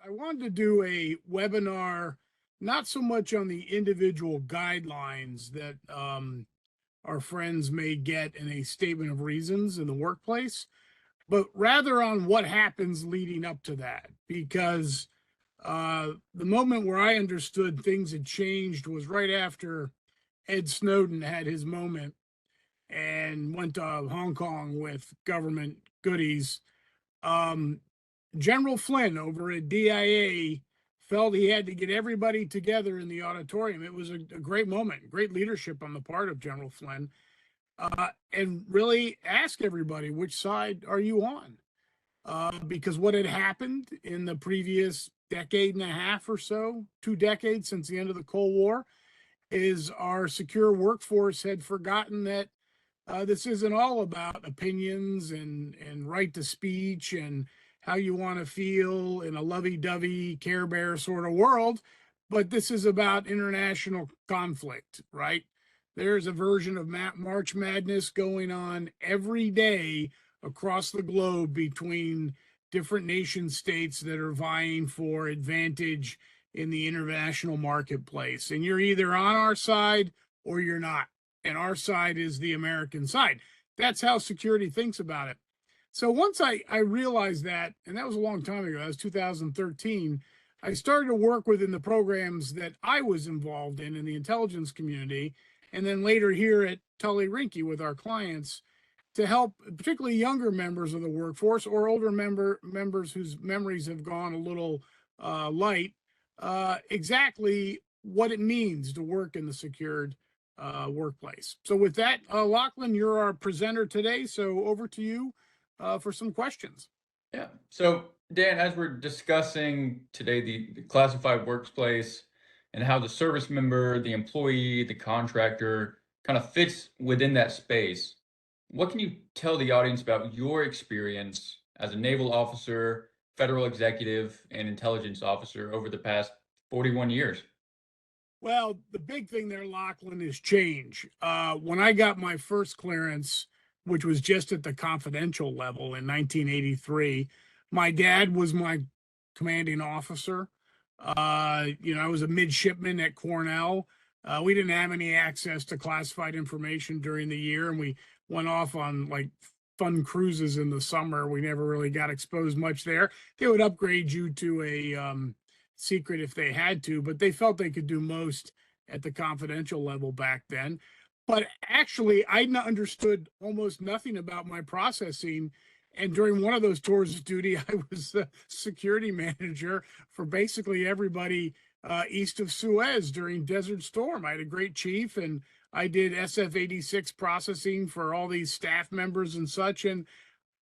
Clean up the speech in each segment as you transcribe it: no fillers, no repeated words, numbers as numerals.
I wanted to do a webinar, not so much on the individual guidelines that our friends may get in a statement of reasons in the workplace, but rather on what happens leading up to that. Because the moment where I understood things had changed was right after Ed Snowden had his moment and went to Hong Kong with government goodies. Um, General Flynn over at DIA felt he had to get everybody together in the auditorium. It was a great moment, great leadership on the part of General Flynn, and really ask everybody, which side are you on? Because what had happened in the previous decade and a half or so, 2 decades since the end of the Cold War, is our secure workforce had forgotten that this isn't all about opinions and right to speech and how you want to feel in a lovey-dovey Care Bear sort of world, but this is about international conflict, right? There's a version of March Madness going on every day across the globe between different nation states that are vying for advantage in the international marketplace. And you're either on our side or you're not. And our side is the American side. That's how security thinks about it. So once I realized that, and that was a long time ago, that was 2013, I started to work within the programs that I was involved in the intelligence community, and then later here at Tully Rinckey with our clients to help particularly younger members of the workforce or older members whose memories have gone a little light, exactly what it means to work in the secured workplace. So with that, Lachlan, you're our presenter today. So over to you for some questions. Yeah. So, Dan, as we're discussing today the classified workplace and how the service member, the employee, the contractor kind of fits within that space, what can you tell the audience about your experience as a naval officer, federal executive, and intelligence officer over the past 41 years? Well, the big thing there, Lachlan, is change. When I got my first clearance, which was just at the confidential level in 1983, my dad was my commanding officer. I was a midshipman at Cornell. We didn't have any access to classified information during the year, and we went off on like fun cruises in the summer. We never really got exposed much there. They would upgrade you to a secret if they had to, but they felt they could do most at the confidential level back then. But actually, I understood almost nothing about my processing. And during one of those tours of duty, I was the security manager for basically everybody east of Suez during Desert Storm. I had a great chief, and I did SF-86 processing for all these staff members and such. And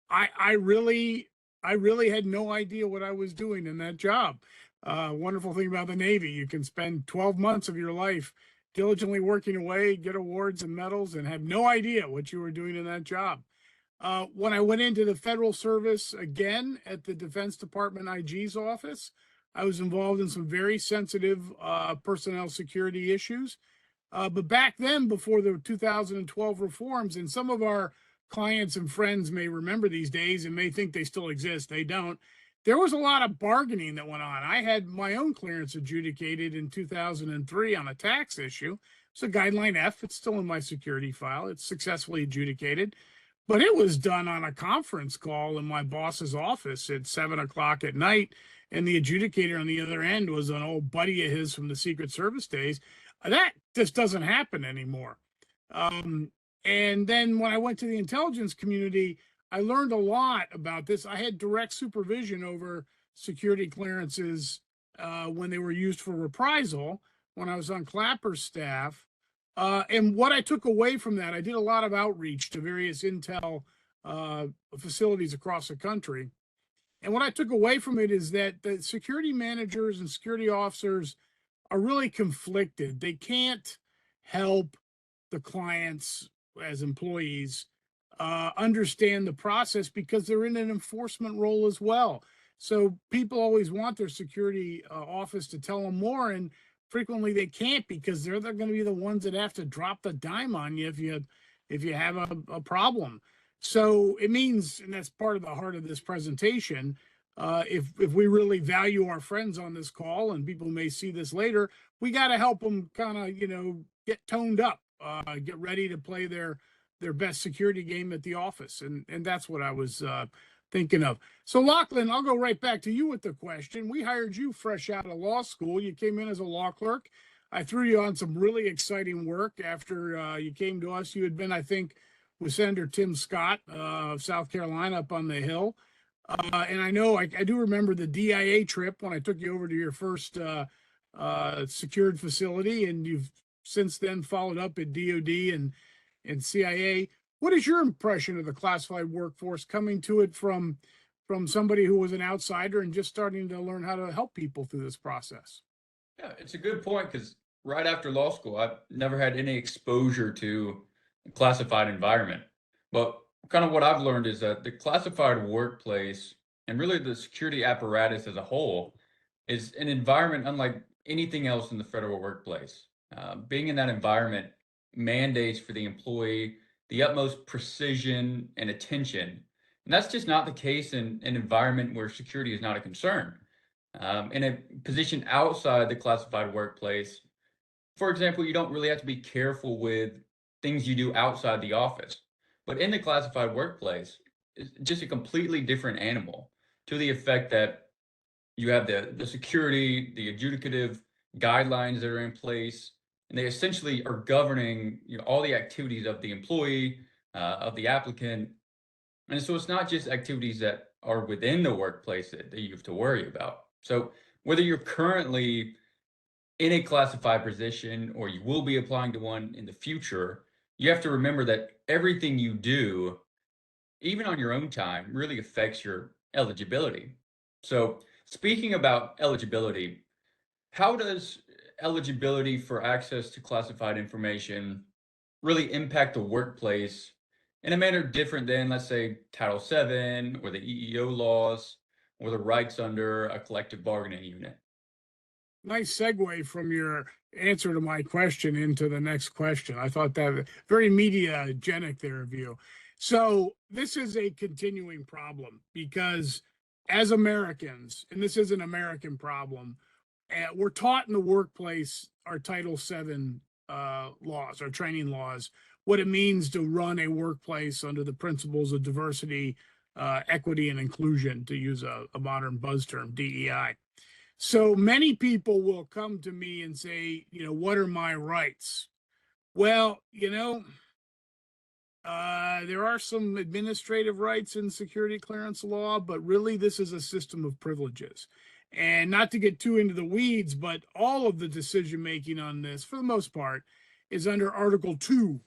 I really had no idea what I was doing in that job. Wonderful thing about the Navy, you can spend 12 months of your life diligently working away, get awards and medals, and have no idea what you were doing in that job. When I went into the federal service again at the Defense Department IG's office, I was involved in some very sensitive personnel security issues. But back then, before the 2012 reforms, and some of our clients and friends may remember these days and may think they still exist, they don't. There was a lot of bargaining that went on. I had my own clearance adjudicated in 2003 on a tax issue. It's a guideline F. It's still in my security file. It's successfully adjudicated, but it was done on a conference call in my boss's office at 7 o'clock at night. And the adjudicator on the other end was an old buddy of his from the Secret Service days. That just doesn't happen anymore. And then when I went to the intelligence community, I learned a lot about this. I had direct supervision over security clearances when they were used for reprisal when I was on Clapper's staff. And what I took away from that, I did a lot of outreach to various intel facilities across the country. And what I took away from it is that the security managers and security officers are really conflicted. They can't help the clients as employees understand the process because they're in an enforcement role as well. So people always want their security office to tell them more, and frequently they can't because they're going to be the ones that have to drop the dime on you if you have a problem. So it means, and that's part of the heart of this presentation, if we really value our friends on this call, and people may see this later, we got to help them kind of, get toned up, get ready to play their best security game at the office. And that's what I was thinking of. So Lachlan, I'll go right back to you with the question. We hired you fresh out of law school. You came in as a law clerk. I threw you on some really exciting work after you came to us. You had been, I think, with Senator Tim Scott of South Carolina up on the Hill. And I know I do remember the DIA trip when I took you over to your first secured facility, and you've since then followed up at DOD and CIA. What is your impression of the classified workforce, coming to it from somebody who was an outsider and just starting to learn how to help people through this process? Yeah, it's a good point because right after law school, I've never had any exposure to a classified environment. But kind of what I've learned is that the classified workplace and really the security apparatus as a whole is an environment unlike anything else in the federal workplace. Being in that environment mandates for the employee the utmost precision and attention. And that's just not the case in an environment where security is not a concern. In a position outside the classified workplace, for example, you don't really have to be careful with things you do outside the office. But in the classified workplace, it's just a completely different animal to the effect that you have the security, the adjudicative guidelines that are in place, and they essentially are governing all the activities of the employee, of the applicant. And so it's not just activities that are within the workplace that you have to worry about. So whether you're currently in a classified position or you will be applying to one in the future, you have to remember that everything you do, even on your own time, really affects your eligibility. So, speaking about eligibility, how does eligibility for access to classified information really impact the workplace in a manner different than, let's say, Title VII or the EEO laws or the rights under a collective bargaining unit? Nice segue from your answer to my question into the next question. I thought that very mediagenic there of you. So this is a continuing problem because as Americans, and this is an American problem, we're taught in the workplace our Title VII laws, our training laws, what it means to run a workplace under the principles of diversity, equity, and inclusion, to use a modern buzz term, DEI. So many people will come to me and say, what are my rights? Well, there are some administrative rights in security clearance law, but really this is a system of privileges. And not to get too into the weeds, but all of the decision making on this, for the most part, is under Article 2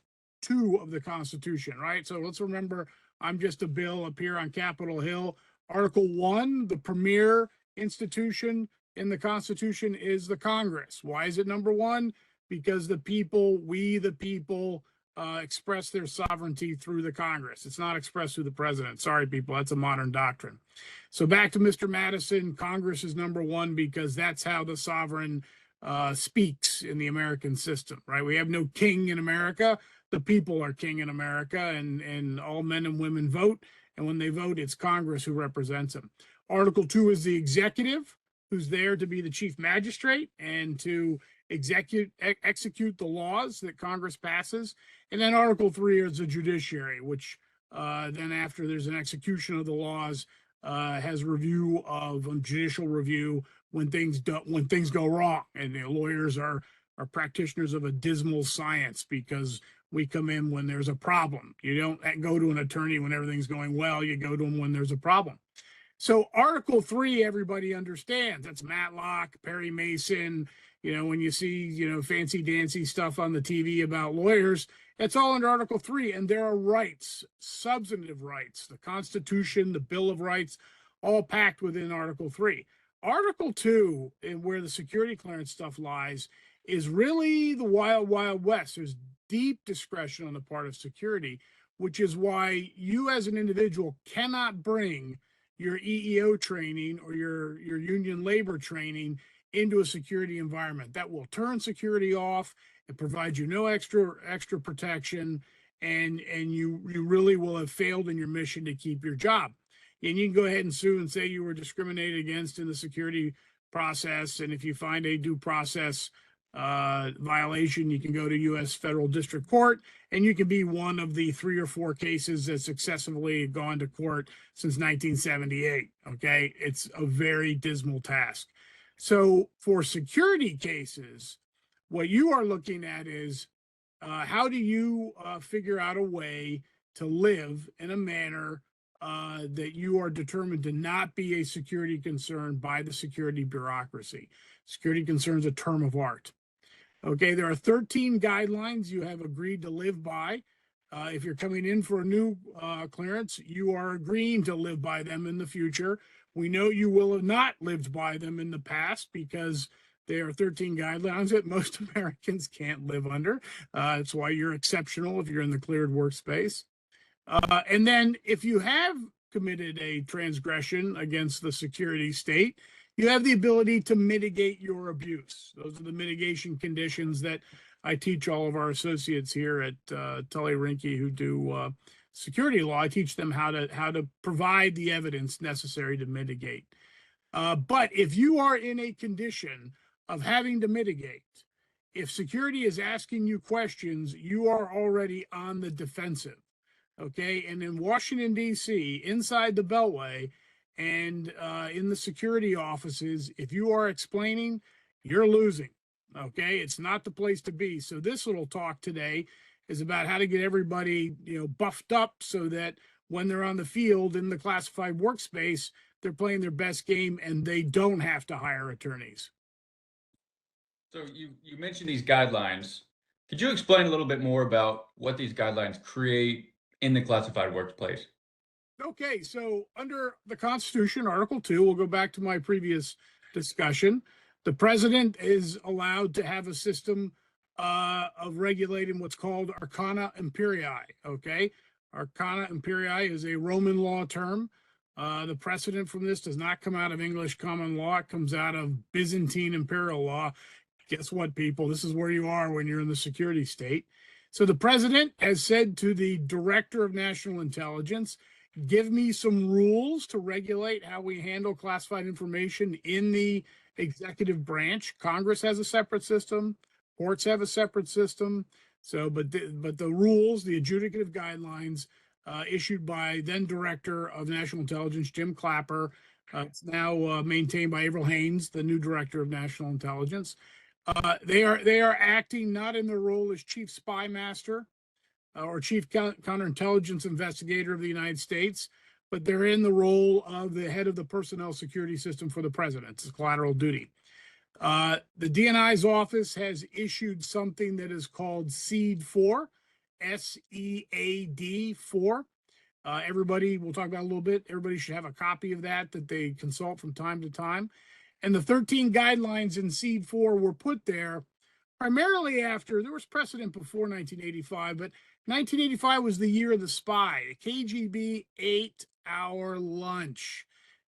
of the Constitution, right? So let's remember, I'm just a bill up here on Capitol Hill. Article 1, the premier institution in the Constitution, is the Congress. Why is it number 1? Because the people, we the people, express their sovereignty through the Congress. It's not expressed through the president. Sorry, people, that's a modern doctrine. So back to Mr. Madison, Congress is number 1 because that's how the sovereign speaks in the American system, right? We have no king in America. The people are king in America, and all men and women vote. And when they vote, it's Congress who represents them. Article 2 is the executive, who's there to be the chief magistrate and to execute the laws that Congress passes. And then Article 3 is the judiciary, which then after there's an execution of the laws, has review of judicial review when things go wrong. And lawyers are practitioners of a dismal science because we come in when there's a problem. You don't go to an attorney when everything's going well. You go to them when there's a problem. So Article 3, everybody understands. That's Matlock, Perry Mason. When you see, fancy dancy stuff on the TV about lawyers, it's all under Article 3. And there are rights, substantive rights, the Constitution, the Bill of Rights, all packed within Article 3. Article 2, where the security clearance stuff lies, is really the wild, wild west. There's deep discretion on the part of security, which is why you as an individual cannot bring your EEO training or your union labor training into a security environment. That will turn security off. It provides you no extra protection, and you really will have failed in your mission to keep your job. and you can go ahead and sue and say you were discriminated against in the security process. And if you find a due process violation, you can go to U.S. Federal District Court, and you can be one of the 3 or 4 cases that successfully gone to court since 1978. Okay, it's a very dismal task. So for security cases, what you are looking at is how do you figure out a way to live in a manner that you are determined to not be a security concern by the security bureaucracy. Security concern is a term of art. Okay, there are 13 guidelines you have agreed to live by. If you're coming in for a new clearance, you are agreeing to live by them in the future. We know you will have not lived by them in the past because there are 13 guidelines that most Americans can't live under. That's why you're exceptional if you're in the cleared workspace. And then if you have committed a transgression against the security state, you have the ability to mitigate your abuse. Those are the mitigation conditions that I teach all of our associates here at Tully Rinckey who do security law. I teach them how to provide the evidence necessary to mitigate. But if you are in a condition of having to mitigate, if security is asking you questions, you are already on the defensive. Okay, and in Washington, D.C., inside the Beltway and in the security offices, if you are explaining, you're losing. Okay, it's not the place to be. So this little talk today is about how to get everybody, buffed up so that when they're on the field in the classified workspace, they're playing their best game and they don't have to hire attorneys. So you mentioned these guidelines. Could you explain a little bit more about what these guidelines create in the classified workplace? Okay, so under the Constitution, Article 2, we'll go back to my previous discussion. The president is allowed to have a system of regulating what's called arcana imperii. Okay, arcana imperii is a Roman law term. The precedent from this does not come out of English common law, it comes out of Byzantine imperial law. Guess what, people? This is where you are when you're in the security state. So the president has said to the director of national intelligence, give me some rules to regulate how we handle classified information in the executive branch. Congress has a separate system. Courts have a separate system. So, but the rules, the adjudicative guidelines issued by then Director of National Intelligence, Jim Clapper, it's now maintained by Avril Haines, the new Director of National Intelligence. They are acting not in their role as Chief Spy Master or Chief Counterintelligence Investigator of the United States, but they're in the role of the head of the personnel security system for the president. It's collateral duty. The DNI's office has issued something that is called SEAD 4, SEAD 4. Everybody, we'll talk about a little bit. Everybody should have a copy of that they consult from time to time. And the 13 guidelines in SEAD 4 were put there primarily after there was precedent before 1985, but 1985 was the year of the spy. The KGB 8-hour lunch.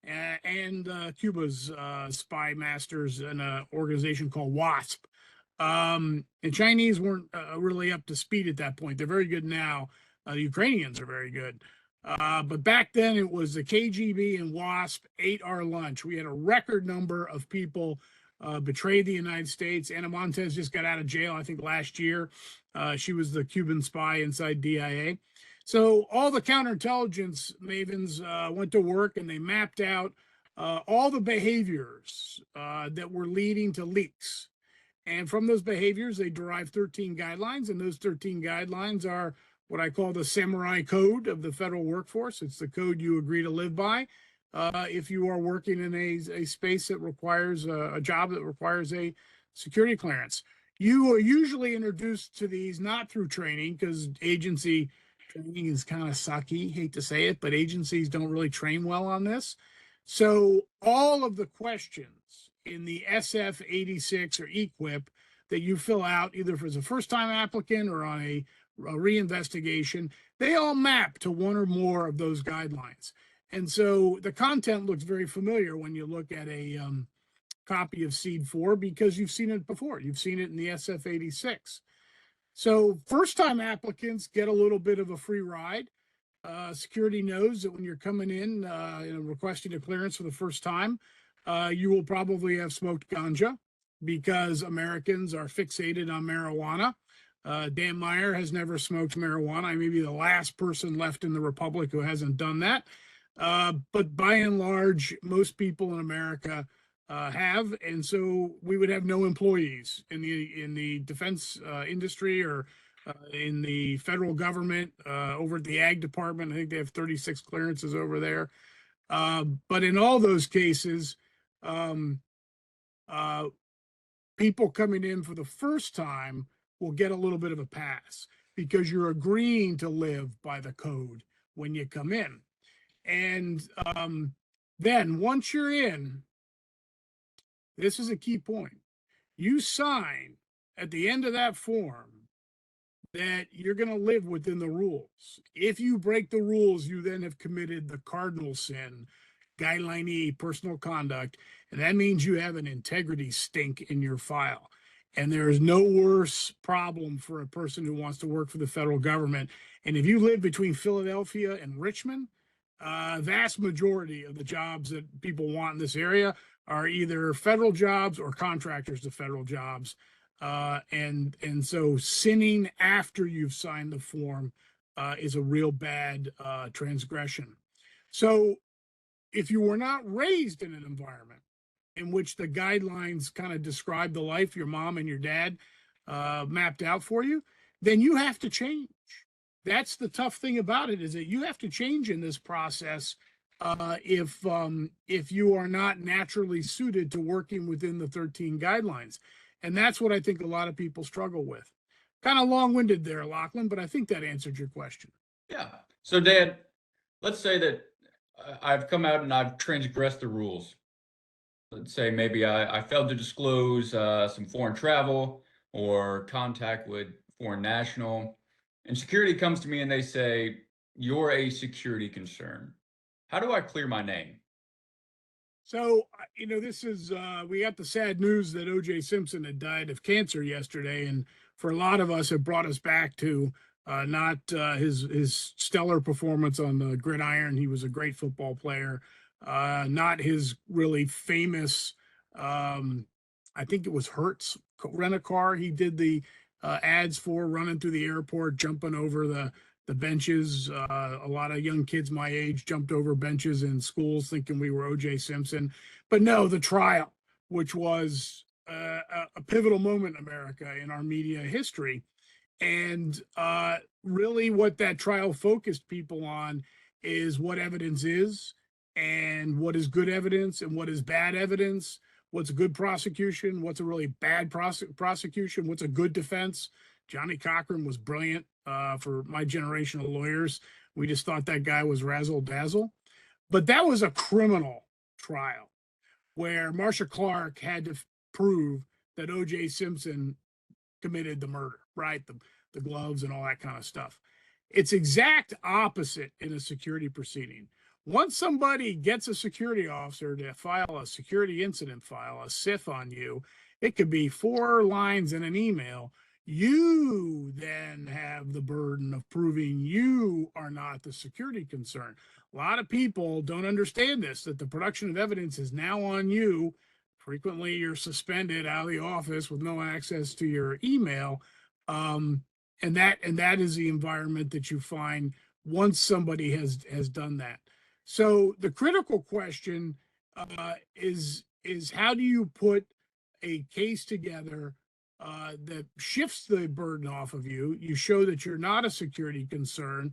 And Cuba's spy masters in an organization called WASP. And Chinese weren't really up to speed at that point. They're very good now. The Ukrainians are very good. But back then it was the KGB and WASP 8-hour lunch. We had a record number of people betrayed the United States. Ana Montes just got out of jail, I think, last year. She was the Cuban spy inside DIA. So all the counterintelligence mavens went to work and they mapped out all the behaviors that were leading to leaks. And from those behaviors, they derived 13 guidelines. And those 13 guidelines are what I call the samurai code of the federal workforce. It's the code you agree to live by if you are working in a space that requires a job that requires a security clearance. You are usually introduced to these not through training, because agency training is kind of sucky, hate to say it, but agencies don't really train well on this. So all of the questions in the SF-86 or EQIP that you fill out, either as a first-time applicant or on a reinvestigation, they all map to one or more of those guidelines. And so the content looks very familiar when you look at a copy of SEAD 4 because you've seen it before. You've seen it in the SF-86. So first-time applicants get a little bit of a free ride. security knows that when you're coming in, requesting a clearance for the first time, you will probably have smoked ganja because Americans are fixated on marijuana. Dan Meyer has never smoked marijuana. I may be the last person left in the Republic who hasn't done that. But by and large, most people in America have, and so we would have no employees in the defense industry or in the federal government, over at the ag department. I think they have 36 clearances over there. But in all those cases, um, uh, people coming in for the first time will get a little bit of a pass because you're agreeing to live by the code when you come in. And then once you're in, this is a key point. You sign at the end of that form that you're going to live within the rules. If you break the rules, you then have committed the cardinal sin, guideline E, personal conduct, and that means you have an integrity stink in your file. And there is no worse problem for a person who wants to work for the federal government. And if you live between Philadelphia and Richmond, vast majority of the jobs that people want in this area are either federal jobs or contractors to federal jobs. And so sinning after you've signed the form is a real bad transgression. So if you were not raised in an environment in which the guidelines kind of describe the life your mom and your dad mapped out for you, then you have to change. That's the tough thing about it, is that you have to change in this process if you are not naturally suited to working within the 13 guidelines. And that's what I think a lot of people struggle with. Kind of long-winded there, Lachlan, but I think that answered your question. Yeah. So, Dan, let's say that I've come out and I've transgressed the rules. Let's say maybe I failed to disclose some foreign travel or contact with foreign national, and security comes to me and they say, "You're a security concern." How do I clear my name? So, this is, we got the sad news that O.J. Simpson had died of cancer yesterday. And for a lot of us, it brought us back to not his stellar performance on the gridiron. He was a great football player, not his really famous, I think it was Hertz rent a car. He did the ads for, running through the airport, jumping over the benches. A lot of young kids my age jumped over benches in schools thinking we were O.J. Simpson. But no, the trial, which was a pivotal moment in America in our media history. And really, what that trial focused people on is what evidence is, and what is good evidence, and what is bad evidence. What's a good prosecution? What's a really bad prosecution? What's a good defense? Johnny Cochran was brilliant for my generation of lawyers. We just thought that guy was razzle dazzle. But that was a criminal trial where Marcia Clark had to prove that O.J. Simpson committed the murder, right? The gloves and all that kind of stuff. It's exact opposite in a security proceeding. Once somebody gets a security officer to file a security incident file, a SIF on you, it could be 4 lines in an email. You then have the burden of proving you are not the security concern. A lot of people don't understand this, that the production of evidence is now on you. Frequently, you're suspended out of the office with no access to your email. And that is the environment that you find once somebody has done that. So the critical question is how do you put a case together that shifts the burden off of you? You show that you're not a security concern,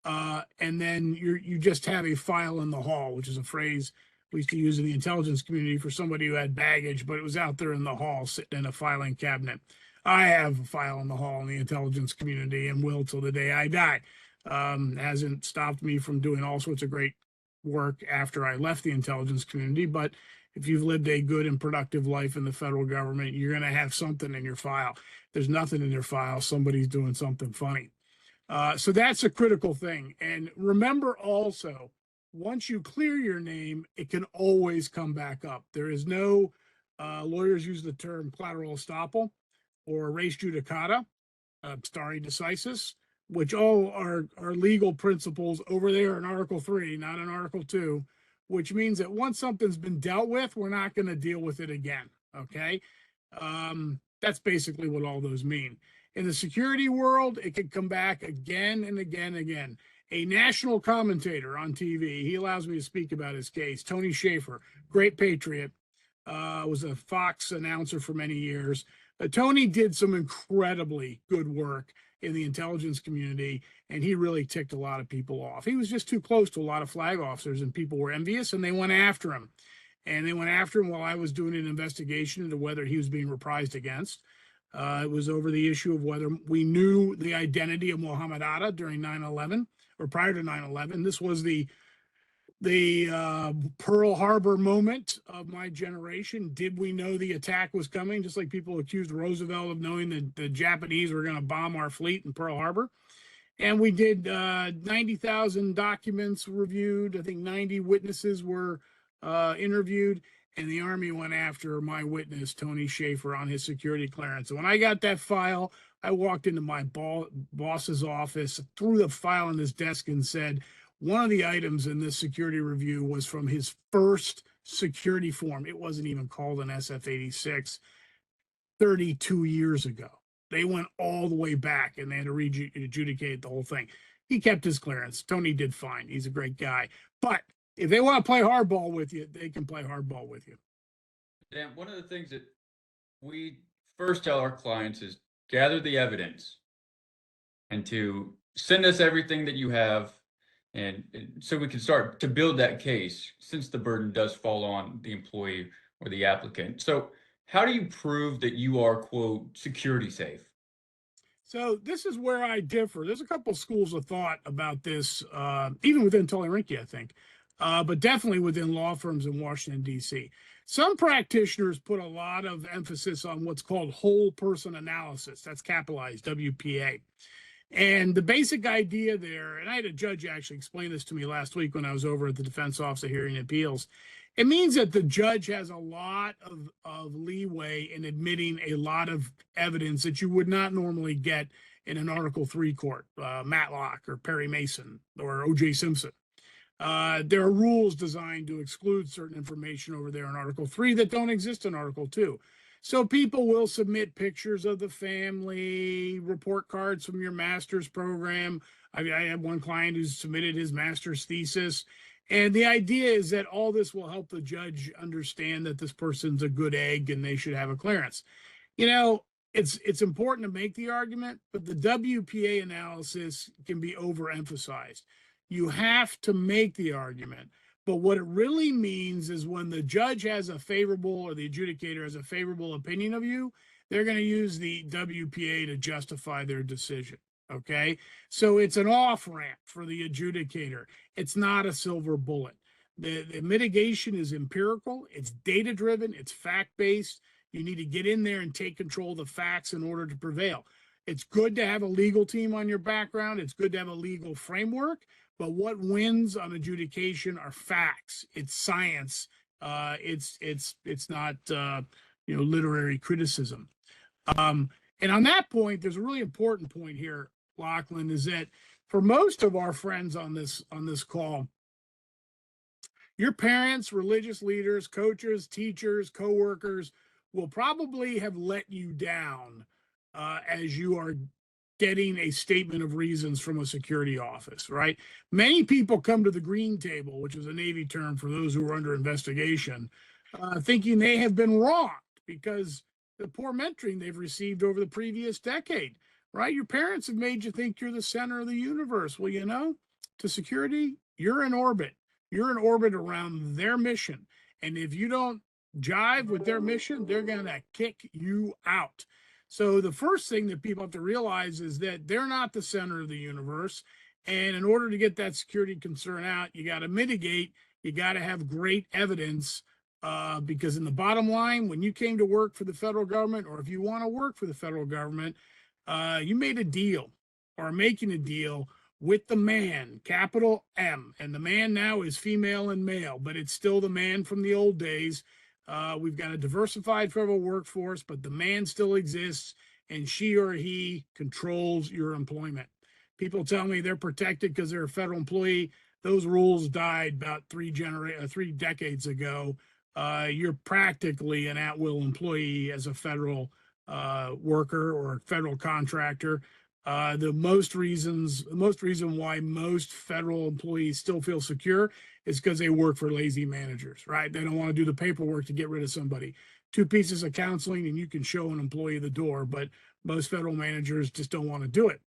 and then you just have a file in the hall, which is a phrase we used to use in the intelligence community for somebody who had baggage, but it was out there in the hall sitting in a filing cabinet. I have a file in the hall in the intelligence community and will till the day I die. Hasn't stopped me from doing all sorts of great work after I left the intelligence community. But if you've lived a good and productive life in the federal government, you're going to have something in your file. If there's nothing in your file, somebody's doing something funny. So that's a critical thing. And remember also, once you clear your name, it can always come back up. There is no, lawyers use the term collateral estoppel or res judicata, stare decisis. which all are legal principles over there in Article 3, not in Article 2, which means that once something's been dealt with, we're not going to deal with it again. Okay. That's basically what all those mean. In the security world, it could come back again and again and again. A national commentator on TV, he allows me to speak about his case, Tony Schaefer, great patriot, was a Fox announcer for many years. Tony did some incredibly good work in the intelligence community, and he really ticked a lot of people off. He was just too close to a lot of flag officers, and people were envious, and they went after him. And they went after him while I was doing an investigation into whether he was being reprised against. It was over the issue of whether we knew the identity of Mohammed Atta during 9/11 or prior to 9/11. This was the Pearl Harbor moment of my generation. Did we know the attack was coming? Just like people accused Roosevelt of knowing that the Japanese were going to bomb our fleet in Pearl Harbor. And we did 90,000 documents reviewed. I think 90 witnesses were interviewed. And the Army went after my witness, Tony Schaefer, on his security clearance. And when I got that file, I walked into my boss's office, threw the file on his desk and said, one of the items in this security review was from his first security form. It wasn't even called an SF-86 32 years ago. They went all the way back and they had to adjudicate the whole thing. He kept his clearance. Tony did fine. He's a great guy. But if they want to play hardball with you, they can play hardball with you. Dan, one of the things that we first tell our clients is gather the evidence and to send us everything that you have, and so we can start to build that case, since the burden does fall on the employee or the applicant. So how do you prove that you are, quote, security safe? So this is where I differ. There's a couple schools of thought about this, even within Tully Rinckey, I think, but definitely within law firms in Washington, D.C. Some practitioners put a lot of emphasis on what's called whole person analysis. That's capitalized, WPA. And the basic idea there, and I had a judge actually explain this to me last week when I was over at the Defense Office of Hearing Appeals. It means that the judge has a lot of leeway in admitting a lot of evidence that you would not normally get in an Article 3 court, Matlock or Perry Mason or O.J. Simpson. There are rules designed to exclude certain information over there in Article 3 that don't exist in Article 2. So people will submit pictures of the family, report cards from your master's program. I had one client who submitted his master's thesis. And the idea is that all this will help the judge understand that this person's a good egg and they should have a clearance. You know, it's important to make the argument, but the WPA analysis can be overemphasized. You have to make the argument. But what it really means is when the judge has a favorable, or the adjudicator has a favorable opinion of you, they're going to use the WPA to justify their decision. Okay. So it's an off ramp for the adjudicator. It's not a silver bullet. The mitigation is empirical, it's data driven, it's fact based. You need to get in there and take control of the facts in order to prevail. It's good to have a legal team on your background, it's good to have a legal framework. But what wins on adjudication are facts. It's science. It's not literary criticism. And on that point, there's a really important point here, Lachlan, is that for most of our friends on this call, your parents, religious leaders, coaches, teachers, coworkers will probably have let you down as you are getting a statement of reasons from a security office, right? Many people come to the green table, which is a Navy term for those who are under investigation, thinking they have been wronged because the poor mentoring they've received over the previous decade, right? Your parents have made you think you're the center of the universe. Well, you know, to security, you're in orbit. You're in orbit around their mission. And if you don't jive with their mission, they're going to kick you out. So the first thing that people have to realize is that they're not the center of the universe. And in order to get that security concern out, you got to mitigate, you got to have great evidence, because in the bottom line, when you came to work for the federal government, or if you want to work for the federal government, you made a deal or making a deal with the man, capital M. And the man now is female and male, but it's still the man from the old days. We've got a diversified federal workforce, but the man still exists, and she or he controls your employment. People tell me they're protected because they're a federal employee. Those rules died about three decades ago. You're practically an at-will employee as a federal worker or a federal contractor. The most reason why most federal employees still feel secure is because they work for lazy managers, right? They don't want to do the paperwork to get rid of somebody. 2 pieces of counseling and you can show an employee the door, but most federal managers just don't want to do it.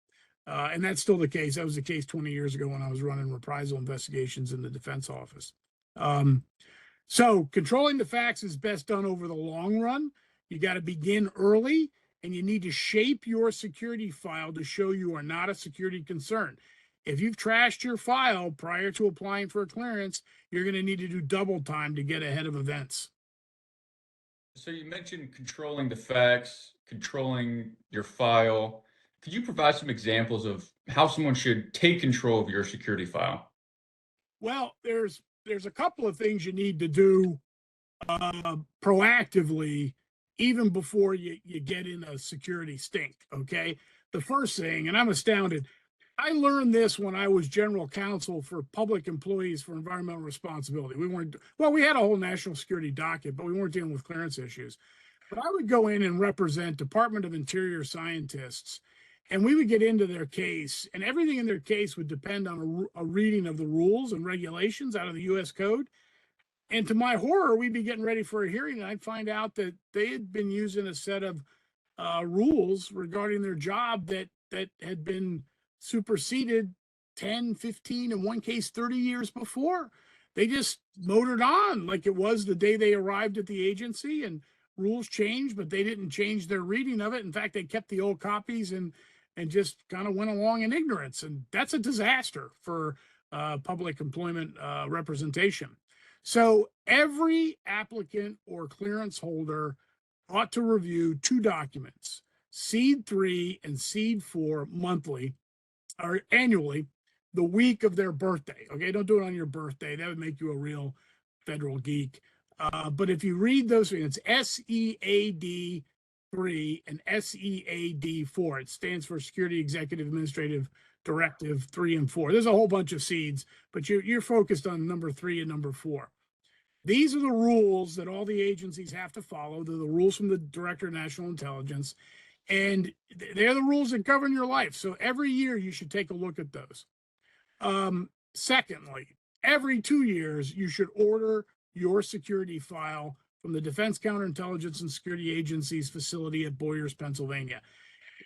And that's still the case. That was the case 20 years ago when I was running reprisal investigations in the defense office. So controlling the facts is best done over the long run. You got to begin early and you need to shape your security file to show you are not a security concern. If you've trashed your file prior to applying for a clearance, you're going to need to do double time to get ahead of events. So you mentioned controlling the facts, controlling your file. Could you provide some examples of how someone should take control of your security file? Well, there's a couple of things you need to do proactively, even before you get in a security stink. Okay. The first thing, and I'm astounded, I learned this when I was general counsel for public employees for environmental responsibility. We had a whole national security docket, but we weren't dealing with clearance issues. But I would go in and represent Department of Interior scientists, and we would get into their case, and everything in their case would depend on a reading of the rules and regulations out of the U.S. Code. And to my horror, we'd be getting ready for a hearing, and I'd find out that they had been using a set of rules regarding their job that had been superseded 10, 15, in one case 30 years before. They just motored on like it was the day they arrived at the agency, and rules changed, but they didn't change their reading of it. In fact, they kept the old copies and just kind of went along in ignorance. And that's a disaster for public employment representation. So every applicant or clearance holder ought to review 2 documents, SEED 3 and SEED 4 monthly or annually, the week of their birthday. Okay, don't do it on your birthday. That would make you a real federal geek. But if you read those, it's SEAD 3 and SEAD 4. It stands for Security Executive Administrative Directive 3 and 4. There's a whole bunch of SEEDs, but you're focused on number 3 and number 4. These are the rules that all the agencies have to follow. They're the rules from the Director of National Intelligence, and they're the rules that govern your life. So every year you should take a look at those. Secondly, every 2 years you should order your security file from the Defense Counterintelligence and Security Agency's facility at Boyers, Pennsylvania.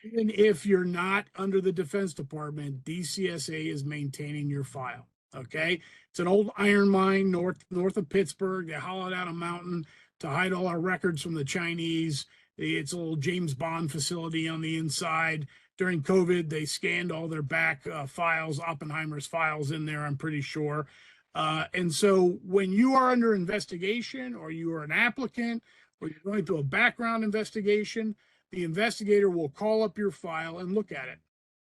Even if you're not under the Defense Department, DCSA is maintaining your file. Okay, it's an old iron mine north of Pittsburgh. They hollowed out a mountain to hide all our records from the Chinese. It's a little James Bond facility on the inside. During COVID, they scanned all their back files, Oppenheimer's files in there, I'm pretty sure. And so when you are under investigation or you are an applicant or you're going through a background investigation, the investigator will call up your file and look at it.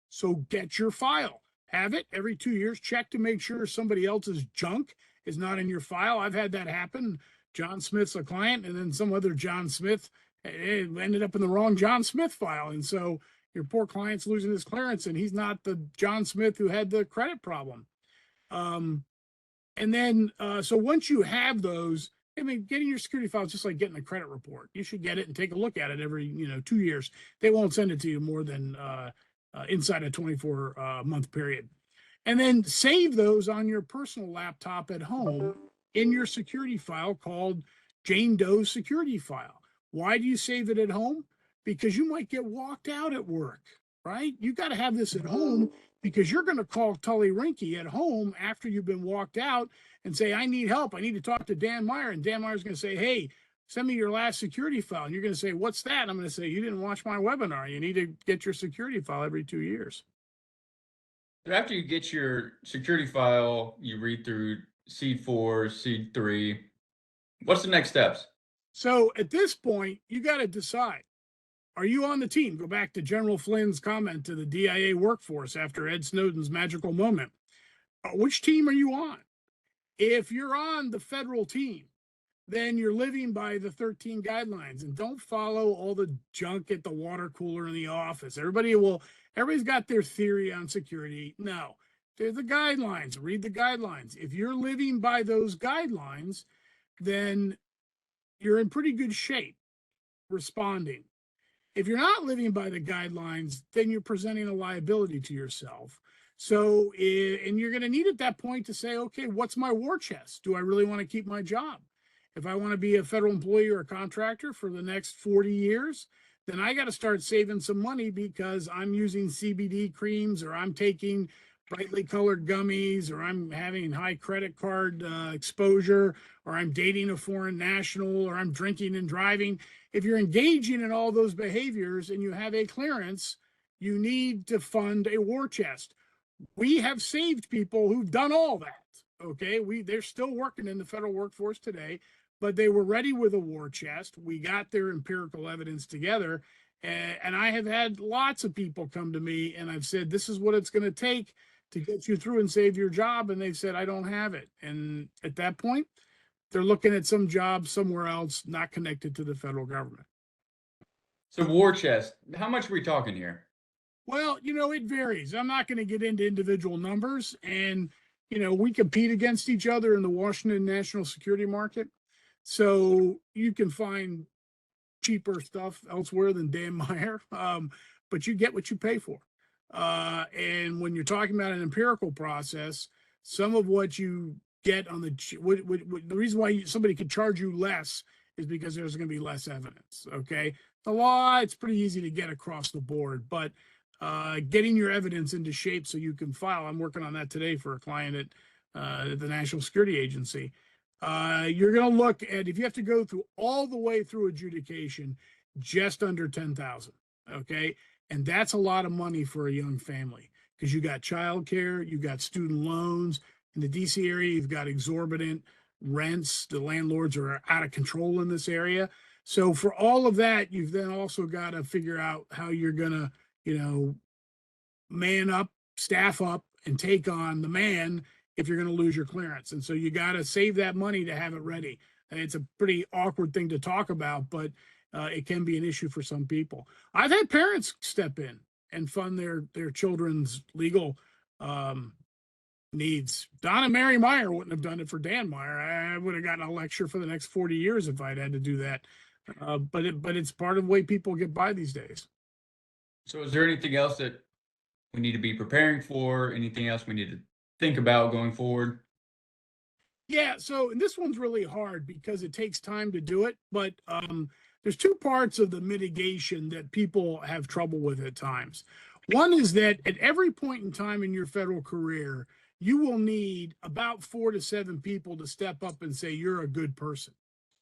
So get your file. Have it every 2 years. Check to make sure somebody else's junk is not in your file. I've had that happen. John Smith's a client, and then some other John Smith ended up in the wrong John Smith file. And so your poor client's losing his clearance, and he's not the John Smith who had the credit problem. And then, so once you have those, I mean, getting your security file is just like getting a credit report. You should get it and take a look at it every, 2 years. They won't send it to you more than inside a 24-month period. And then save those on your personal laptop at home in your security file called Jane Doe's security file. Why do you save it at home? Because you might get walked out at work, right? You got to have this at home because you're going to call Tully Rinckey at home after you've been walked out and say, I need help. I need to talk to Dan Meyer. And Dan Meyer's going to say, hey, send me your last security file. And you're going to say, what's that? And I'm going to say, you didn't watch my webinar. You need to get your security file every 2 years. After you get your security file, you read through SEED 4, SEED 3. What's the next steps? So at this point, you got to decide. Are you on the team? Go back to General Flynn's comment to the DIA workforce after Ed Snowden's magical moment. Which team are you on? If you're on the federal team, then you're living by the 13 guidelines, and don't follow all the junk at the water cooler in the office. Everybody's got their theory on security. No, they're the guidelines. Read the guidelines. If you're living by those guidelines, then you're in pretty good shape responding. If you're not living by the guidelines, then you're presenting a liability to yourself. So, and you're going to need at that point to say, okay, what's my war chest? Do I really want to keep my job? If I want to be a federal employee or a contractor for the next 40 years, then I got to start saving some money because I'm using CBD creams, or I'm taking brightly colored gummies, or I'm having high credit card exposure, or I'm dating a foreign national, or I'm drinking and driving. If you're engaging in all those behaviors and you have a clearance, you need to fund a war chest. We have saved people who've done all that. Okay, they're still working in the federal workforce today, but they were ready with a war chest. We got their empirical evidence together, and I have had lots of people come to me and I've said, this is what it's going to take to get you through and save your job, and they've said, I don't have it. And at that point, they're looking at some job somewhere else, not connected to the federal government. So war chest, how much are we talking here? Well, it varies. I'm not going to get into individual numbers, and we compete against each other in the Washington national security market. So you can find cheaper stuff elsewhere than Dan Meyer, but you get what you pay for. And when you're talking about an empirical process, some of what you get on the reason why somebody could charge you less is because there's going to be less evidence. Okay, the law, it's pretty easy to get across the board, but getting your evidence into shape so you can file. I'm working on that today for a client at the National Security Agency. You're going to look at, if you have to go through all the way through adjudication, just under 10,000. Okay, and that's a lot of money for a young family because you got childcare, you got student loans. In the DC area, you've got exorbitant rents. The landlords are out of control in this area. So for all of that, you've then also got to figure out how you're going to, man up, staff up, and take on the man if you're going to lose your clearance. And so you got to save that money to have it ready. And it's a pretty awkward thing to talk about, but it can be an issue for some people. I've had parents step in and fund their children's legal needs. Don and Mary Meyer wouldn't have done it for Dan Meyer. I would have gotten a lecture for the next 40 years if I'd had to do that. But it's part of the way people get by these days. So is there anything else that we need to be preparing for? Anything else we need to think about going forward? Yeah, so and this one's really hard because it takes time to do it, but there's two parts of the mitigation that people have trouble with at times. One is that at every point in time in your federal career, you will need about 4 to 7 people to step up and say you're a good person,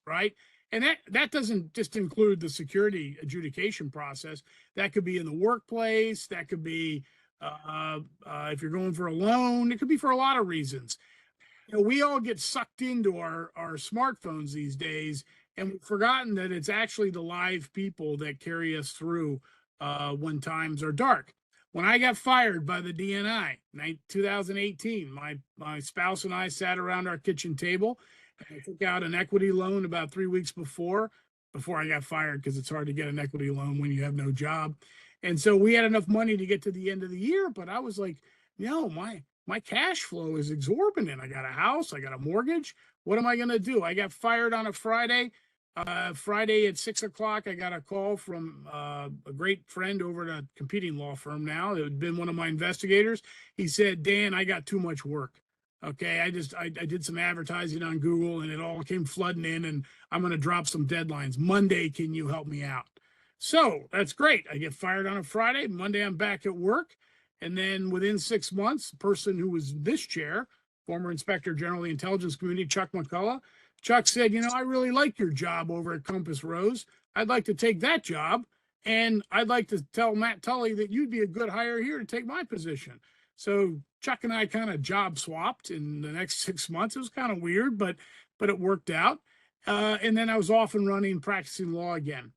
right? And that doesn't just include the security adjudication process. That could be in the workplace. That could be if you're going for a loan. It could be for a lot of reasons. We all get sucked into our smartphones these days, and we've forgotten that it's actually the live people that carry us through when times are dark. When I got fired by the DNI, 2018, my spouse and I sat around our kitchen table. I took out an equity loan about 3 weeks before I got fired, because it's hard to get an equity loan when you have no job. And so we had enough money to get to the end of the year, but I was like, my cash flow is exorbitant. I got a house, I got a mortgage. What am I going to do? I got fired on a Friday. Friday at 6 o'clock, I got a call from a great friend over at a competing law firm now. It had been one of my investigators. He said, Dan, I got too much work. Okay, I did some advertising on Google and it all came flooding in, and I'm going to drop some deadlines. Monday, can you help me out? So that's great. I get fired on a Friday. Monday, I'm back at work. And then within 6 months, the person who was this chair, former Inspector General of the Intelligence Community, Chuck McCullough, Chuck said, I really like your job over at Compass Rose. I'd like to take that job. And I'd like to tell Matt Tully that you'd be a good hire here to take my position. So Chuck and I kind of job swapped in the next 6 months. It was kind of weird, but it worked out. And then I was off and running, practicing law again.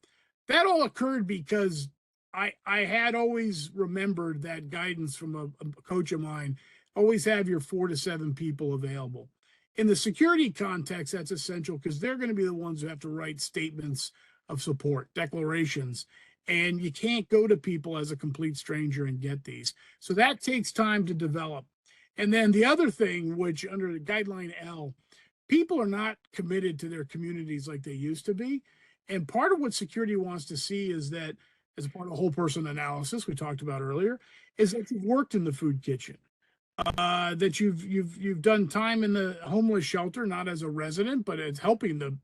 That all occurred because I had always remembered that guidance from a coach of mine. Always have your 4 to 7 people available. In the security context, that's essential because they're going to be the ones who have to write statements of support, declarations, and you can't go to people as a complete stranger and get these. So that takes time to develop. And then the other thing, which under the guideline L, people are not committed to their communities like they used to be. And part of what security wants to see is that, as a part of whole person analysis we talked about earlier, is that you've worked in the food kitchen, that you've done time in the homeless shelter, not as a resident, but as helping the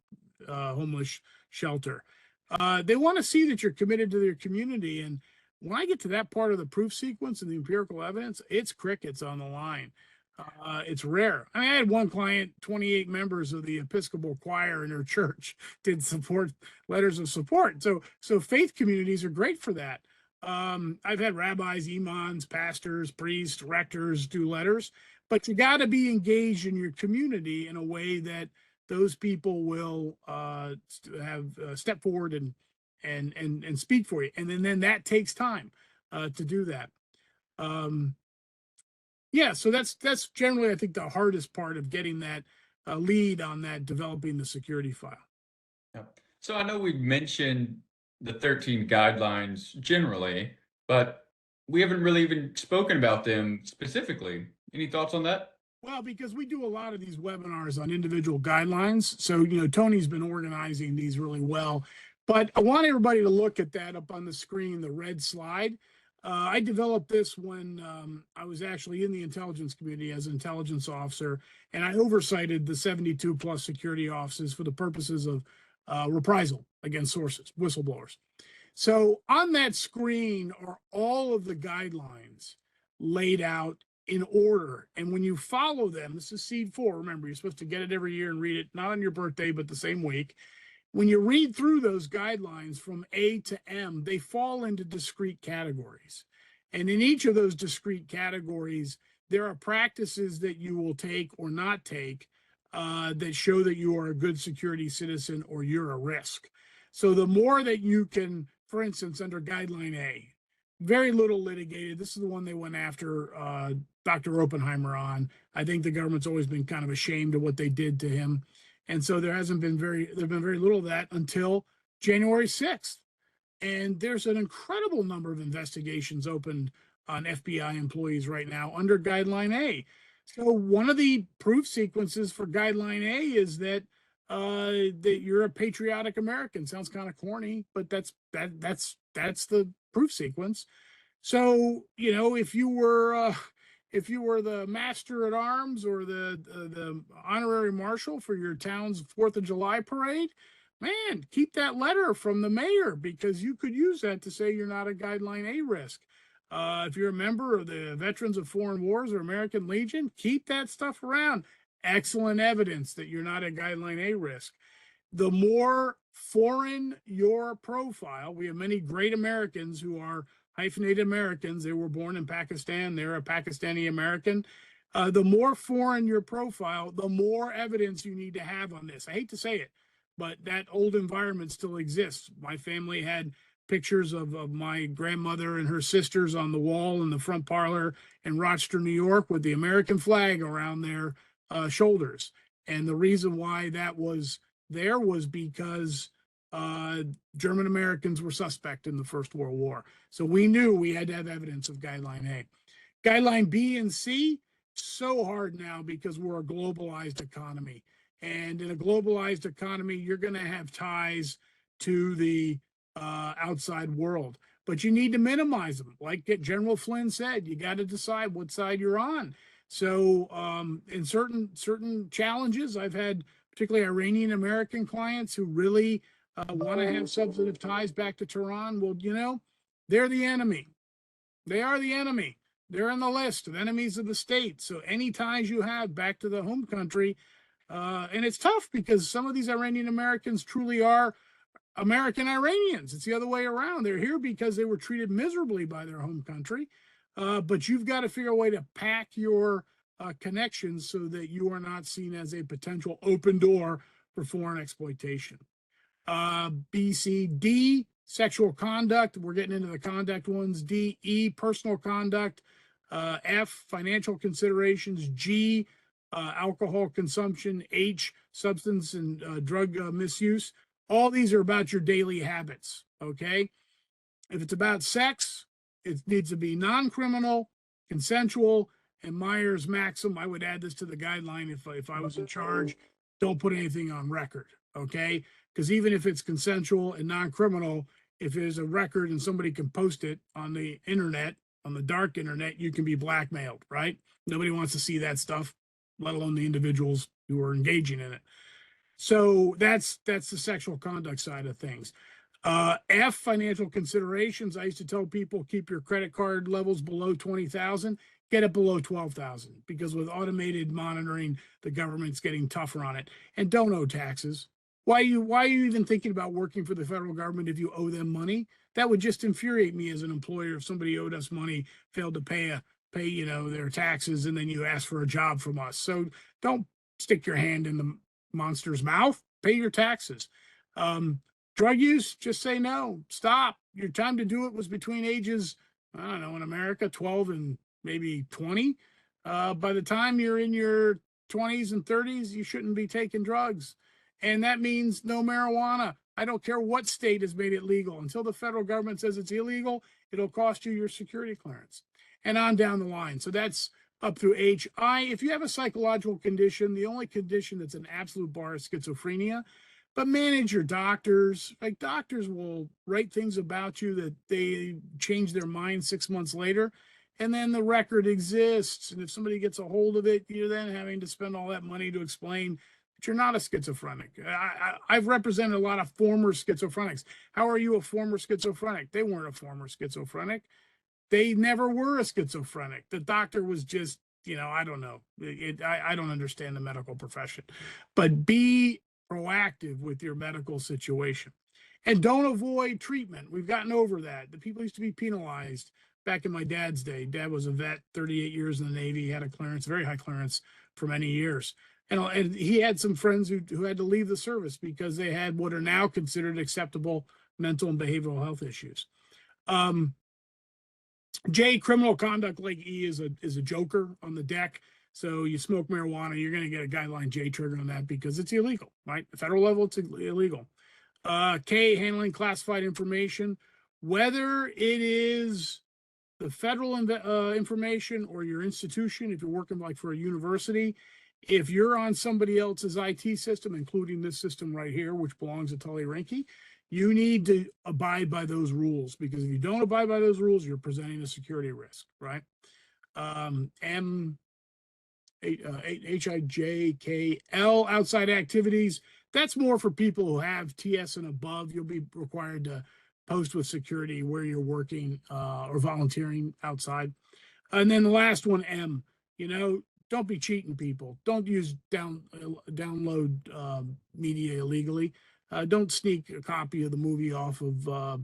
homeless shelter. They want to see that you're committed to their community. And when I get to that part of the proof sequence and the empirical evidence, it's crickets on the line. It's rare. I mean, I had one client, 28 members of the Episcopal choir in her church did support letters of support. So faith communities are great for that. I've had rabbis, imams, pastors, priests, rectors do letters, but you got to be engaged in your community in a way that those people will have step forward and speak for you, and then that takes time to do that. Yeah, so that's generally, I think, the hardest part of getting that lead on that, developing the security file. Yeah. So I know we mentioned the 13 guidelines generally, but we haven't really even spoken about them specifically. Any thoughts on that? Well, because we do a lot of these webinars on individual guidelines. So, Tony's been organizing these really well. But I want everybody to look at that up on the screen, the red slide. I developed this when I was actually in the intelligence community as an intelligence officer, and I oversighted the 72 plus security offices for the purposes of reprisal against sources, whistleblowers. So on that screen are all of the guidelines laid out in order. And when you follow them, this is seed 4. Remember, you're supposed to get it every year and read it, not on your birthday, but the same week. When you read through those guidelines from A to M, they fall into discrete categories. And in each of those discrete categories, there are practices that you will take or not take that show that you are a good security citizen or you're a risk. So the more that you can, for instance, under guideline A, very little litigated. This is the one they went after Dr. Oppenheimer on. I think the government's always been kind of ashamed of what they did to him. And so there's been very little of that until January 6th. And there's an incredible number of investigations opened on FBI employees right now under guideline A. So one of the proof sequences for guideline A is that you're a patriotic American. Sounds kind of corny, but that's the proof sequence. So, if you were the master at arms or the honorary marshal for your town's 4th of July parade, man, keep that letter from the mayor because you could use that to say you're not a guideline A risk. If you're a member of the Veterans of Foreign Wars or American Legion, keep that stuff around. Excellent evidence that you're not a guideline A risk. The more foreign your profile, we have many great Americans who are hyphenated Americans. They were born in Pakistan. They're a Pakistani American. The more foreign your profile, the more evidence you need to have on this. I hate to say it, but that old environment still exists. My family had pictures of my grandmother and her sisters on the wall in the front parlor in Rochester, New York, with the American flag around their shoulders. And the reason why that was there was because German Americans were suspect in the First World War. So we knew we had to have evidence of guideline A. Guideline B and C, so hard now because we're a globalized economy. And in a globalized economy, you're going to have ties to the outside world, but you need to minimize them. Like General Flynn said, you got to decide what side you're on. So in certain challenges, I've had particularly Iranian American clients who really want to have substantive ties back to Tehran. Well, they're the enemy. They are the enemy. They're on the list of enemies of the state. So any ties you have back to the home country, and it's tough because some of these Iranian Americans truly are American Iranians. It's the other way around. They're here because they were treated miserably by their home country. But you've got to figure a way to pack your connections so that you are not seen as a potential open door for foreign exploitation. B, C, D, sexual conduct. We're getting into the conduct ones. D, E, personal conduct. F, financial considerations. G, alcohol consumption, H, substance and drug misuse. All these are about your daily habits. Okay. If it's about sex, it needs to be non-criminal, consensual, and Meyer's maxim. I would add this to the guideline if I was in charge. Don't put anything on record, okay? Because even if it's consensual and non-criminal, if there's a record and somebody can post it on the internet, on the dark internet, you can be blackmailed, right? Nobody wants to see that stuff, let alone the individuals who are engaging in it. So that's the sexual conduct side of things. F, financial considerations. I used to tell people keep your credit card levels below 20,000, get it below 12,000, because with automated monitoring, the government's getting tougher on it. And don't owe taxes. Why are you even thinking about working for the federal government if you owe them money? That would just infuriate me as an employer if somebody owed us money, failed to pay their taxes, and then you ask for a job from us. So don't stick your hand in the monster's mouth. Pay your taxes. Drug use, just say no, stop. Your time to do it was between ages, I don't know, in America, 12 and maybe 20. By the time you're in your 20s and 30s, you shouldn't be taking drugs. And that means no marijuana. I don't care what state has made it legal. Until the federal government says it's illegal, it'll cost you your security clearance. And on down the line. So that's up through H. I, if you have a psychological condition, the only condition that's an absolute bar is schizophrenia. But manage your doctors. Like, doctors will write things about you that they change their mind 6 months later, and then the record exists. And if somebody gets a hold of it, you're then having to spend all that money to explain that you're not a schizophrenic. I've represented a lot of former schizophrenics. How are you a former schizophrenic? They weren't a former schizophrenic. They never were a schizophrenic. The doctor was just, I don't know. I don't understand the medical profession. But be proactive with your medical situation, and don't avoid treatment. We've gotten over that. The people used to be penalized back in my dad's day. Dad was a vet, 38 years in the Navy. He had a clearance, very high clearance for many years. And he had some friends who had to leave the service because they had what are now considered acceptable mental and behavioral health issues. J, criminal conduct like E is a joker on the deck. So you smoke marijuana, you're going to get a guideline J trigger on that because it's illegal, right? The federal level, it's illegal. K, handling classified information, whether it is the federal information or your institution, if you're working like for a university, if you're on somebody else's IT system, including this system right here, which belongs to Tully Rinckey, you need to abide by those rules, because if you don't abide by those rules, you're presenting a security risk, right? HIJKL, outside activities. That's more for people who have TS and above. You'll be required to post with security where you're working or volunteering outside. And then the last one, M, don't be cheating people. Don't use download media illegally. Don't sneak a copy of the movie off of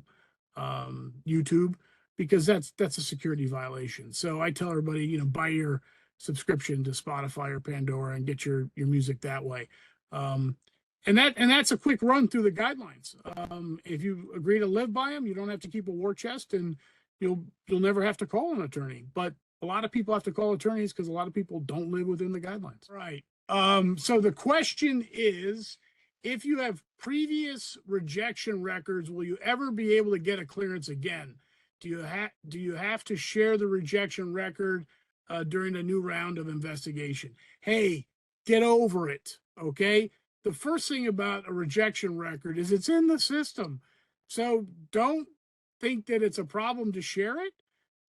YouTube, because that's a security violation. So I tell everybody, buy your subscription to Spotify or Pandora and get your music that way. And that's a quick run through the guidelines. If you agree to live by them, you don't have to keep a war chest, and you'll never have to call an attorney. But a lot of people have to call attorneys because a lot of people don't live within the guidelines. Right. So the question is, if you have previous rejection records, will you ever be able to get a clearance again? Do you have to share the rejection record during a new round of investigation? Hey, get over it, okay? The first thing about a rejection record is it's in the system. So don't think that it's a problem to share it,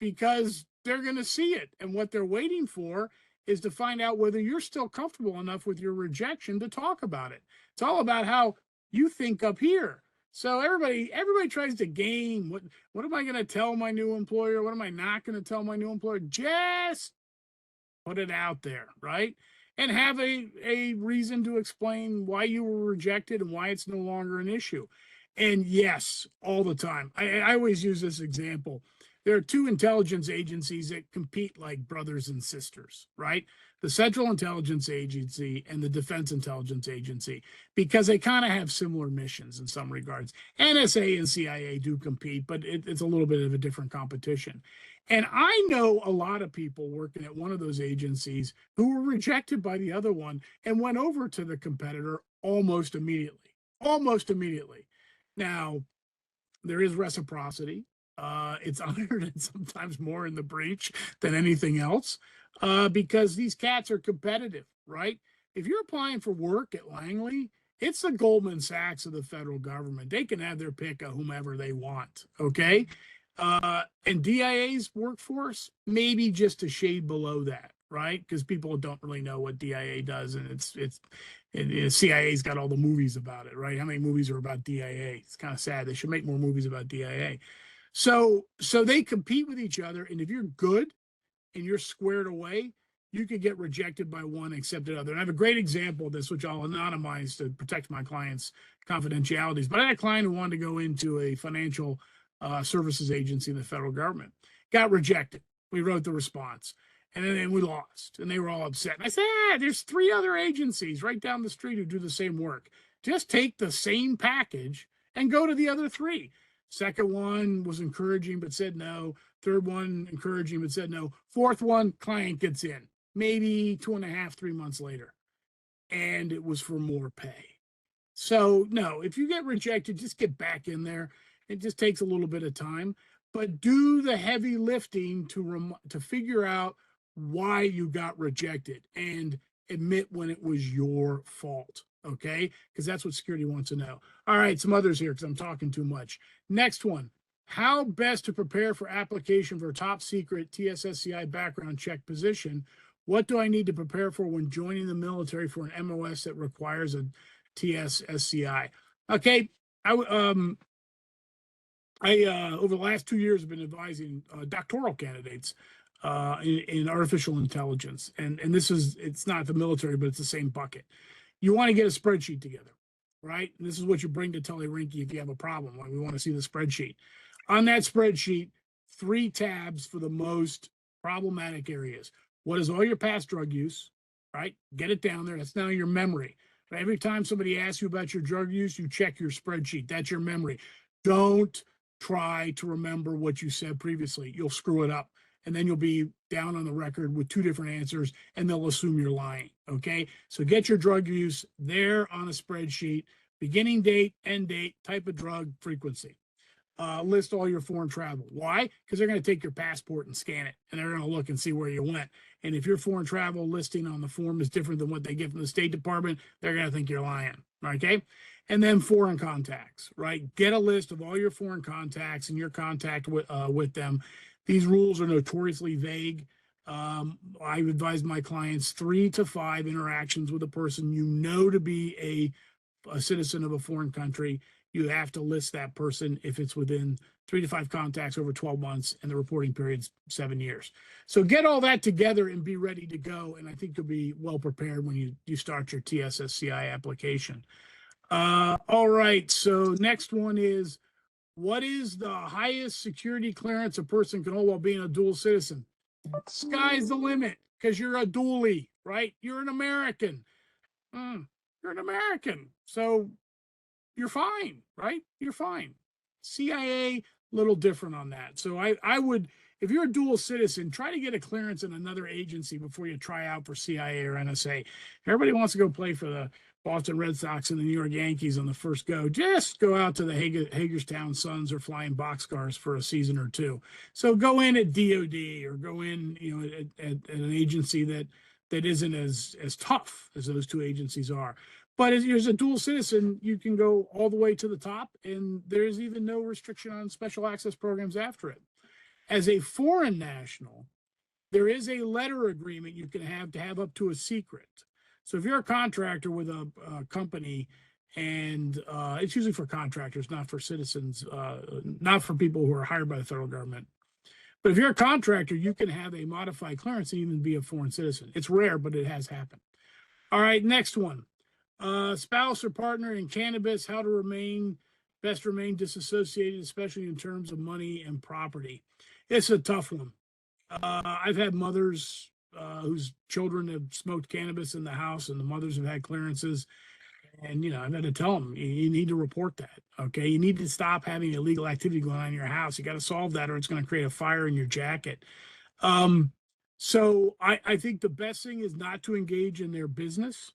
because they're going to see it. And what they're waiting for is to find out whether you're still comfortable enough with your rejection to talk about it. It's all about how you think up here. So everybody tries to game. What am I going to tell my new employer? What am I not going to tell my new employer? Just put it out there, right? And have a reason to explain why you were rejected and why it's no longer an issue. And yes, all the time. I always use this example. there are two intelligence agencies that compete like brothers and sisters, right? The Central Intelligence Agency and the Defense Intelligence Agency, because they kind of have similar missions in some regards. NSA and CIA do compete, but it's a little bit of a different competition. And I know a lot of people working at one of those agencies who were rejected by the other one and went over to the competitor almost immediately. Almost immediately. Now, there is reciprocity. It's iron and sometimes more in the breach than anything else, because these cats are competitive, right? If you're applying for work at Langley, it's the Goldman Sachs of the federal government. They can have their pick of whomever they want, okay? And DIA's workforce, maybe just a shade below that, right? Because people don't really know what DIA does, and CIA's got all the movies about it, right? How many movies are about DIA? It's kind of sad. They should make more movies about DIA. So they compete with each other, and if you're good and you're squared away, you could get rejected by one, accepted other. And I have a great example of this, which I'll anonymize to protect my clients' confidentialities. But I had a client who wanted to go into a financial services agency in the federal government, got rejected. We wrote the response, and then we lost, and they were all upset. And I said, there's 3 other agencies right down the street who do the same work. Just take the same package and go to the other 3. Second one was encouraging, but said no. Third one, encouraging, but said no. Fourth one, client gets in, maybe 2.5, 3 months later. And it was for more pay. So, no, if you get rejected, just get back in there. It just takes a little bit of time, but do the heavy lifting to figure out why you got rejected and admit when it was your fault. Okay, because that's what security wants to know. All right, some others here because I'm talking too much. Next one: how best to prepare for application for a top secret TSSCI background check position. What do I need to prepare for when joining the military for an MOS that requires a TSSCI? Okay, I over the last 2 years have been advising doctoral candidates in artificial intelligence, and it's not the military, but it's the same bucket. You want to get a spreadsheet together, right? And this is what you bring to Tully Rinckey if you have a problem. Like, we want to see the spreadsheet. On that spreadsheet, 3 tabs for the most problematic areas. What is all your past drug use, right? Get it down there. That's now your memory. Right? Every time somebody asks you about your drug use, you check your spreadsheet. That's your memory. Don't try to remember what you said previously. You'll screw it up. And then you'll be down on the record with 2 different answers, and they'll assume you're lying, okay? So get your drug use there on a spreadsheet, beginning date, end date, type of drug, frequency. List all your foreign travel. Why? Because they're going to take your passport and scan it, and they're going to look and see where you went. And if your foreign travel listing on the form is different than what they get from the State Department, they're going to think you're lying, okay? And then foreign contacts, right? Get a list of all your foreign contacts and your contact with them. These rules are notoriously vague. I advise my clients 3 to 5 interactions with a person you know to be a citizen of a foreign country. You have to list that person if it's within 3 to 5 contacts over 12 months, and the reporting period's 7 years. So get all that together and be ready to go. And I think you'll be well prepared when you start your TSSCI application. All right. So next one is, what is the highest security clearance a person can hold while being a dual citizen? Sky's the limit, because you're a dually, right? You're an American. You're an American. So you're fine, right? You're fine. CIA, little different on that. So I would, if you're a dual citizen, try to get a clearance in another agency before you try out for CIA or NSA. Everybody wants to go play for the Boston Red Sox and the New York Yankees on the first go. Just go out to the Hagerstown Suns or flying boxcars for a season or 2. So go in at DOD, or go in, at an agency that isn't as tough as those 2 agencies are. But as a dual citizen, you can go all the way to the top, and there's even no restriction on special access programs after it. As a foreign national, there is a letter agreement you can have to have up to a secret. So if you're a contractor with a company, and it's usually for contractors, not for citizens, not for people who are hired by the federal government. But if you're a contractor, you can have a modified clearance and even be a foreign citizen. It's rare, but it has happened. All right, next one. Spouse or partner in cannabis, how to best remain disassociated, especially in terms of money and property. It's a tough one. I've had mothers whose children have smoked cannabis in the house, and the mothers have had clearances. And, I've had to tell them, you need to report that. Okay. You need to stop having illegal activity going on in your house. You got to solve that, or it's going to create a fire in your jacket. Um, so I think the best thing is not to engage in their business,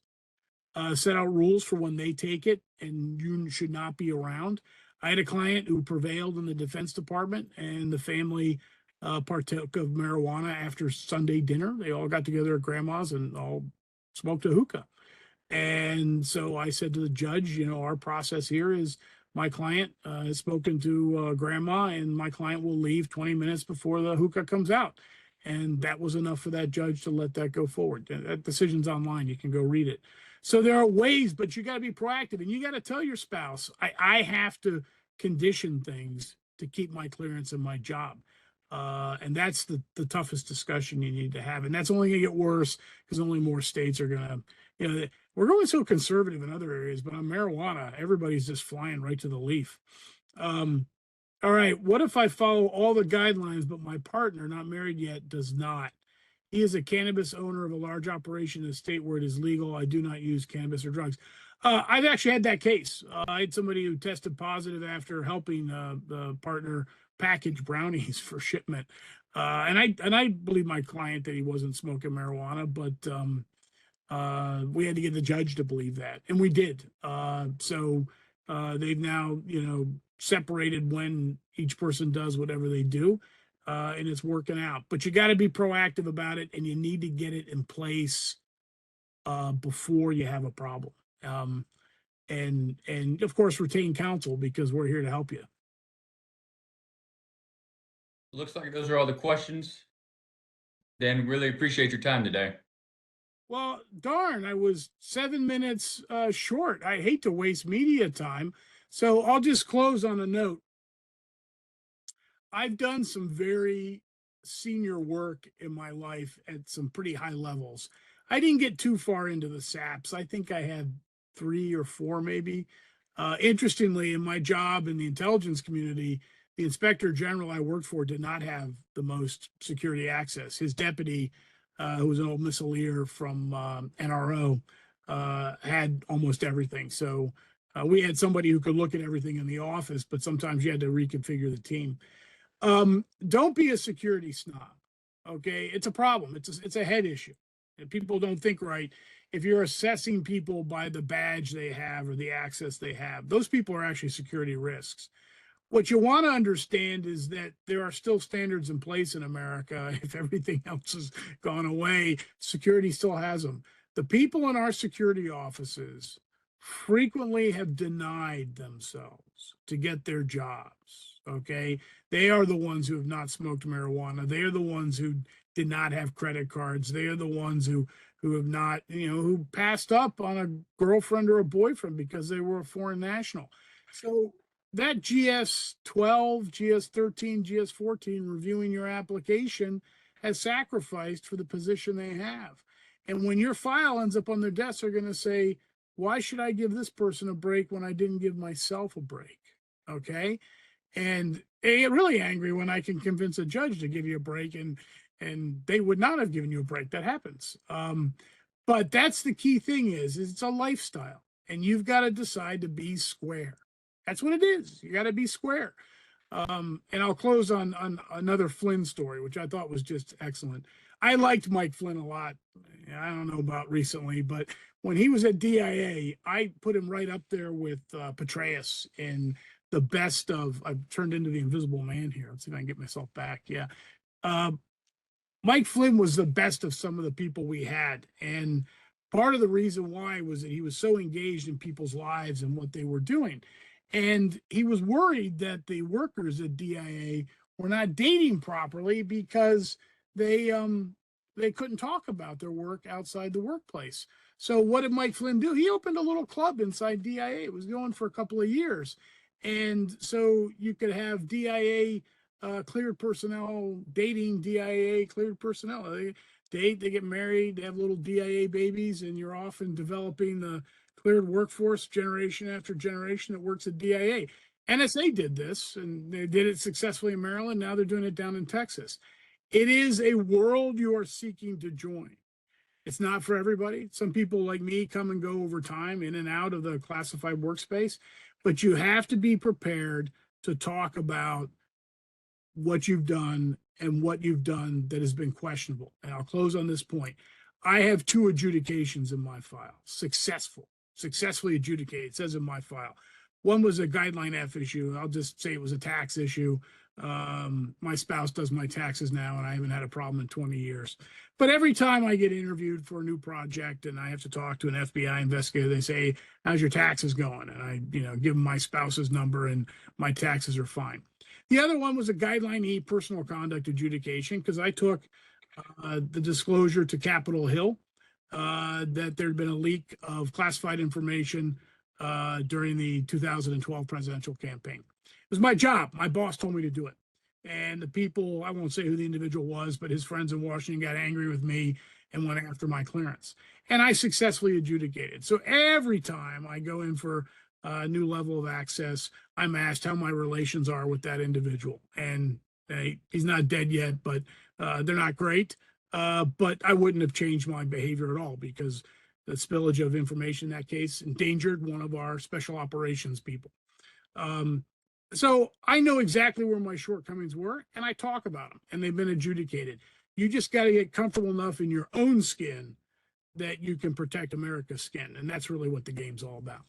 set out rules for when they take it, and you should not be around. I had a client who prevailed in the Defense Department, and the family partook of marijuana after Sunday dinner. They all got together at grandma's and all smoked a hookah. And so I said to the judge, our process here is my client has spoken to grandma, and my client will leave 20 minutes before the hookah comes out. And that was enough for that judge to let that go forward. That decision's online. You can go read it. So there are ways, but you got to be proactive, and you got to tell your spouse, I have to condition things to keep my clearance in my job. And that's the toughest discussion you need to have. And that's only going to get worse because only more states are going to, we're going so conservative in other areas, but on marijuana, everybody's just flying right to the leaf. All right. What if I follow all the guidelines, but my partner, not married yet, does not? He is a cannabis owner of a large operation in a state where it is legal. I do not use cannabis or drugs. I've actually had that case. I had somebody who tested positive after helping the partner package brownies for shipment. And I believe my client that he wasn't smoking marijuana, but we had to get the judge to believe that, and we did. So they've now, separated when each person does whatever they do, and it's working out. But you got to be proactive about it, and you need to get it in place before you have a problem. And of course, retain counsel, because we're here to help you. Looks like those are all the questions. Dan, really appreciate your time today. Well, darn, I was 7 minutes short. I hate to waste media time. So I'll just close on a note. I've done some very senior work in my life at some pretty high levels. I didn't get too far into the SAPs. I think I had 3 or 4 maybe. Interestingly, in my job in the intelligence community, the inspector general I worked for did not have the most security access. His deputy, who was an old missileer from NRO, had almost everything. So we had somebody who could look at everything in the office, but sometimes you had to reconfigure the team. Don't be a security snob. Okay, it's a problem. It's a head issue, and people don't think right. If you're assessing people by the badge they have or the access they have, those people are actually security risks. What you want to understand is that there are still standards in place in America. If everything else has gone away, security still has them. The people in our security offices frequently have denied themselves to get their jobs. Okay. They are the ones who have not smoked marijuana. They are the ones who did not have credit cards. They are the ones who have not, who passed up on a girlfriend or a boyfriend because they were a foreign national. So that GS-12, GS-13, GS-14 reviewing your application has sacrificed for the position they have. And when your file ends up on their desk, they're going to say, why should I give this person a break when I didn't give myself a break? Okay. And they get really angry when I can convince a judge to give you a break, and they would not have given you a break. That happens. But that's the key thing is it's a lifestyle, and you've got to decide to be square. That's what it is. You got to be square. And I'll close on another Flynn story, which I thought was just excellent. I liked Mike Flynn a lot. I don't know about recently, but when he was at DIA, I put him right up there with Petraeus in the best of. I've turned into the Invisible Man here. Let's see if I can get myself back. Yeah. Mike Flynn was the best of some of the people we had. And part of the reason why was that he was so engaged in people's lives and what they were doing. And he was worried that the workers at DIA were not dating properly because they couldn't talk about their work outside the workplace. So what did Mike Flynn do? He opened a little club inside DIA. It was going for a couple of years. And so you could have DIA cleared personnel dating DIA cleared personnel. They date, they get married, they have little DIA babies, and you're off and developing the cleared workforce generation after generation that works at DIA. NSA did this, and they did it successfully in Maryland. Now they're doing it down in Texas. It is a world you are seeking to join. It's not for everybody. Some people like me come and go over time, in and out of the classified workspace, but you have to be prepared to talk about what you've done and what you've done that has been questionable. And I'll close on this point. I have 2 adjudications in my file, successfully adjudicated. It says in my file. One was a guideline F issue. I'll just say it was a tax issue. My spouse does my taxes now, and I haven't had a problem in 20 years. But every time I get interviewed for a new project and I have to talk to an FBI investigator, they say, "How's your taxes going?" And I, give them my spouse's number, and my taxes are fine. The other one was a guideline E personal conduct adjudication, because I took the disclosure to Capitol Hill that there'd been a leak of classified information during the 2012 presidential campaign. It was my job. My boss told me to do it. And the people, I won't say who the individual was, but his friends in Washington got angry with me and went after my clearance. And I successfully adjudicated. So every time I go in for a new level of access, I'm asked how my relations are with that individual. And he's not dead yet, but they're not great. But I wouldn't have changed my behavior at all, because the spillage of information in that case endangered one of our special operations people. So I know exactly where my shortcomings were, and I talk about them, and they've been adjudicated. You just got to get comfortable enough in your own skin that you can protect America's skin. And that's really what the game's all about.